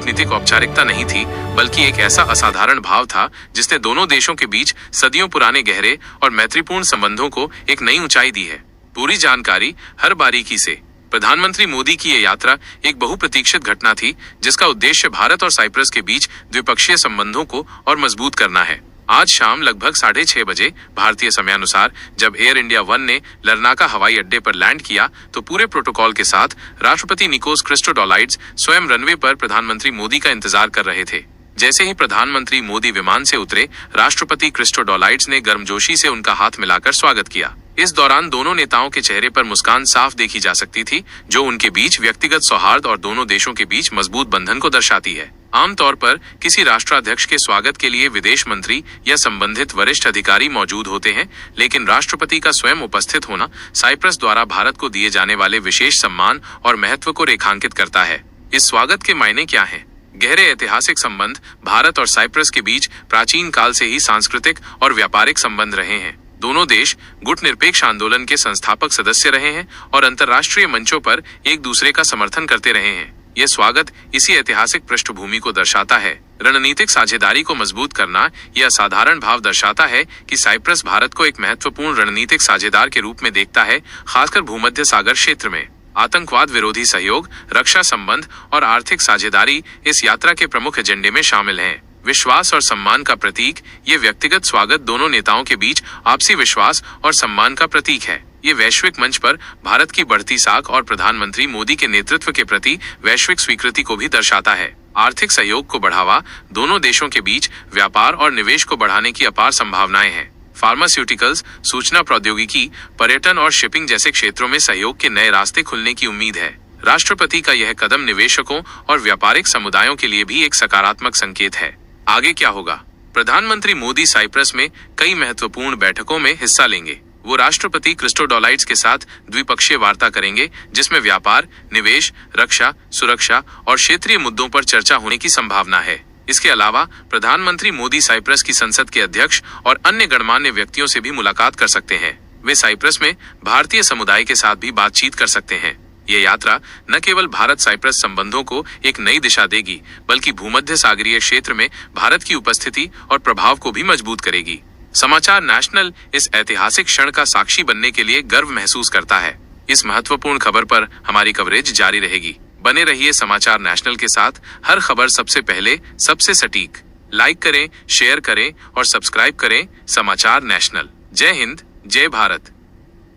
कूटनीतिक औपचारिकता नहीं थी, बल्कि एक ऐसा असाधारण भाव था जिसने दोनों देशों के बीच सदियों पुराने गहरे और मैत्रीपूर्ण संबंधों को एक नई ऊंचाई दी है। पूरी जानकारी हर बारीकी से। प्रधानमंत्री मोदी की यह यात्रा एक बहुप्रतीक्षित घटना थी, जिसका उद्देश्य भारत और साइप्रस के बीच द्विपक्षीय संबंधों को और मजबूत करना है। आज शाम लगभग 6:30 बजे भारतीय समयानुसार जब एयर इंडिया 1 ने लरनाका हवाई अड्डे पर लैंड किया, तो पूरे प्रोटोकॉल के साथ राष्ट्रपति निकोस क्रिस्टोडोलाइड्स स्वयं रनवे पर प्रधानमंत्री मोदी का इंतजार कर रहे थे। जैसे ही प्रधानमंत्री मोदी विमान से उतरे, राष्ट्रपति क्रिस्टोडोलाइड्स ने गर्मजोशी से उनका हाथ मिलाकर स्वागत किया। इस दौरान दोनों नेताओं के चेहरे पर मुस्कान साफ देखी जा सकती थी, जो उनके बीच व्यक्तिगत सौहार्द और दोनों देशों के बीच मजबूत बंधन को दर्शाती है। आमतौर पर किसी राष्ट्राध्यक्ष के स्वागत के लिए विदेश मंत्री या संबंधित वरिष्ठ अधिकारी मौजूद होते हैं, लेकिन राष्ट्रपति का स्वयं उपस्थित होना साइप्रस द्वारा भारत को दिए जाने वाले विशेष सम्मान और महत्व को रेखांकित करता है। इस स्वागत के मायने क्या हैं? गहरे ऐतिहासिक संबंध। भारत और साइप्रस के बीच प्राचीन काल से ही सांस्कृतिक और व्यापारिक संबंध रहे हैं। दोनों देश गुटनिरपेक्ष आंदोलन के संस्थापक सदस्य रहे हैं और अंतर्राष्ट्रीय मंचों पर एक दूसरे का समर्थन करते रहे हैं। यह स्वागत इसी ऐतिहासिक पृष्ठभूमि को दर्शाता है। रणनीतिक साझेदारी को मजबूत करना यह असाधारण भाव दर्शाता है कि साइप्रस भारत को एक महत्वपूर्ण रणनीतिक साझेदार के रूप में देखता है, खासकर भूमध्य सागर क्षेत्र में। आतंकवाद विरोधी सहयोग, रक्षा संबंध और आर्थिक साझेदारी इस यात्रा के प्रमुख एजेंडे में शामिल हैं। विश्वास और सम्मान का प्रतीक। ये व्यक्तिगत स्वागत दोनों नेताओं के बीच आपसी विश्वास और सम्मान का प्रतीक है। ये वैश्विक मंच पर भारत की बढ़ती साख और प्रधानमंत्री मोदी के नेतृत्व के प्रति वैश्विक स्वीकृति को भी दर्शाता है। आर्थिक सहयोग को बढ़ावा। दोनों देशों के बीच व्यापार और निवेश को बढ़ाने की अपार संभावनाएं हैं। फार्मास्यूटिकल्स, सूचना प्रौद्योगिकी, पर्यटन और शिपिंग जैसे क्षेत्रों में सहयोग के नए रास्ते खुलने की उम्मीद है। राष्ट्रपति का यह कदम निवेशकों और व्यापारिक समुदायों के लिए भी एक सकारात्मक संकेत है। आगे क्या होगा? प्रधानमंत्री मोदी साइप्रस में कई महत्वपूर्ण बैठकों में हिस्सा लेंगे। वो राष्ट्रपति क्रिस्टोडोलाइड्स के साथ द्विपक्षीय वार्ता करेंगे, जिसमें व्यापार, निवेश, रक्षा, सुरक्षा और क्षेत्रीय मुद्दों पर चर्चा होने की संभावना है। इसके अलावा प्रधानमंत्री मोदी साइप्रस की संसद के अध्यक्ष और अन्य गणमान्य व्यक्तियों से भी मुलाकात कर सकते हैं। वे साइप्रस में भारतीय समुदाय के साथ भी बातचीत कर सकते हैं। ये यात्रा न केवल भारत साइप्रस संबंधों को एक नई दिशा देगी, बल्कि भूमध्य सागरीय क्षेत्र में भारत की उपस्थिति और प्रभाव को भी मजबूत करेगी। समाचार नेशनल इस ऐतिहासिक क्षण का साक्षी बनने के लिए गर्व महसूस करता है। इस महत्वपूर्ण खबर पर हमारी कवरेज जारी रहेगी। बने रहिए समाचार नेशनल के साथ। हर खबर सबसे पहले, सबसे सटीक। लाइक करें, शेयर करें और सब्सक्राइब करें समाचार नेशनल। जय हिंद, जय भारत।